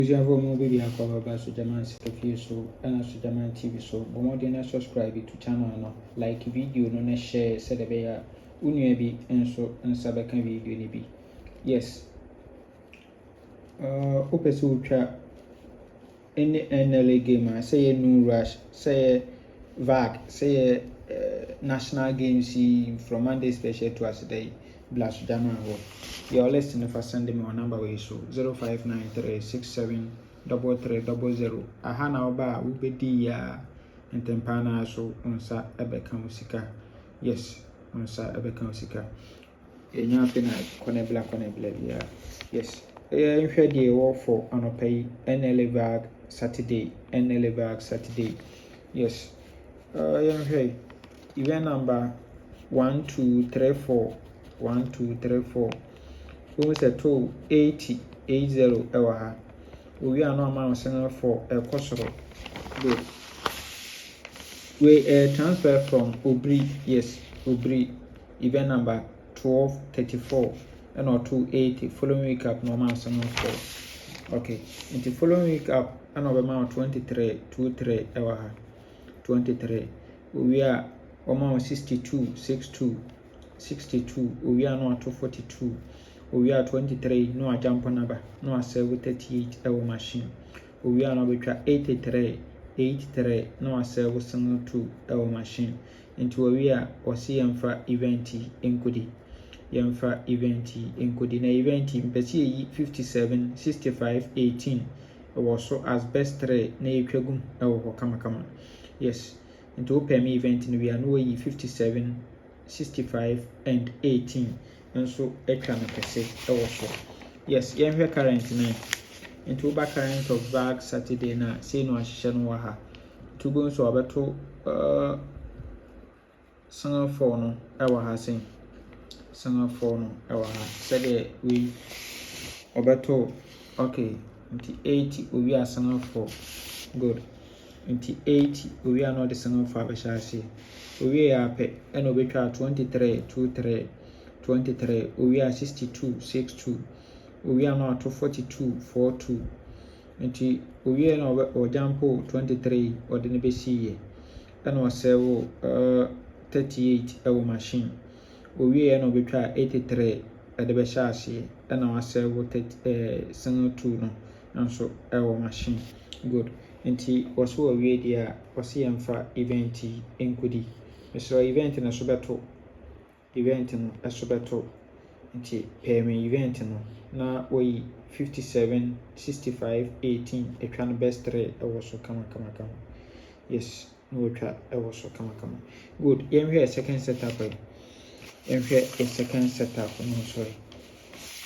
Usually, mo baby akwa ba so German Sitofie so and so German TV so but more than subscribe to channel no like video no na share said the be unua bi enso nsa beka video ni bi. Yes. Opese utwa any NLA game say no rush say VAG say national games from Monday special to Saturday blast German ho. You're listening for sending me on number way so 0593673300. Aha na oba ubedi ya ntempana so unsa ebeka musika. Yes, unsa ebeka musika. Enya fe na konebla ya. Yes. Nhwe de wo for anopai Nla Vag Saturday, Nla Vag Saturday. Yes. Nhwe event number 1234 1234. We say 8080 ewa ha. We are no amount for a kosoro. Good. We transfer from Obri, yes, Obri, event number 1234 and or 280. Following week up no amount for. Okay. In the following week up and over amount 23 ewa ha. 23. We are amount 62 we are no 242. We are 23 no a jump number no a save 38 ewo machine. We are no betwa 83 no a save 2 ewo machine. Into we are or see yamfa event enkodi na event mpesi 57 65 18 was so as best 3 na etwagum ewo kama. Yes, into open event we are no 57 65 and 18 and so etwa na pese so. Yes, yɛhwɛ current na into over current of Vag Saturday na say no ahyehyɛ no wa ha to go so abeto Singapore no ɛwɔ ha sen Singapore no ɛwɔ ha said we abeto okay into 80 we are Singapore. Good. Into 80 we are not the Singapore abɛhyɛ we are pe and obetwa 23 we are 62 we are not 42 nti we are no or jump 23 or the nebesi and was sell 38 ewo machine we are no betwa 83 at the beshasi and our sell single 2 no and so ewo machine. Good. Nti waso we dia wasi yamfa event enkodi so event na so beto event no esobeto nti pay me event no na we 57 65 18 etwa no best 3 ewo so kama. Yes, no etwa ewo so kama. Good. Yemhwe second setup yemhwe a second setup no sorry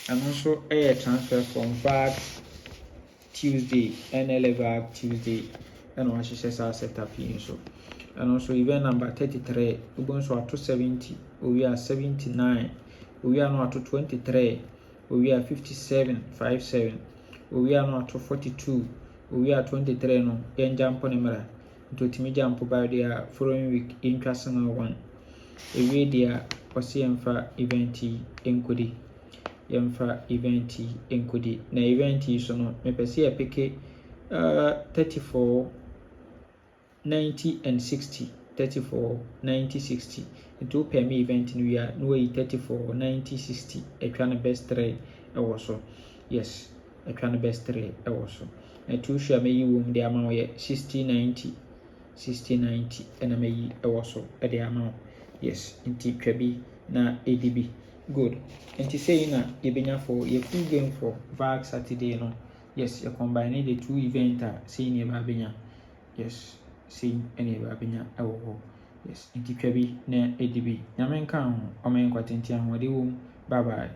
and also a transfer from Vag Tuesday Nla Vag Tuesday and one she says setup here so. And also event number 33 we go so at 70 we are 79 we are not to 23 we are 57 57 we are not to 42 we are 23 no yen jump on emra to timi jump by the following week in personal one we dia wasi yemfa event enkodi na event so no me pese ya peke 34 90 and 60 34 90 60 into per me event we are no 34 90 60 etwa na best 3 ewo so. Yes, etwa na best 3 ewo so na two share me yi wom de ama ye 60 90 and me yi ewo so e de ama. Yes, inti twabi na ADB. Good. Inti say na ye benya for ye full game for Vag Saturday no. Yes, you combine the two event say ni ba benya. Yes, see any babinya ewo. Yes, inti twabi na ADB nyame nka ho o men kwatenti ahode wo. Bye bye.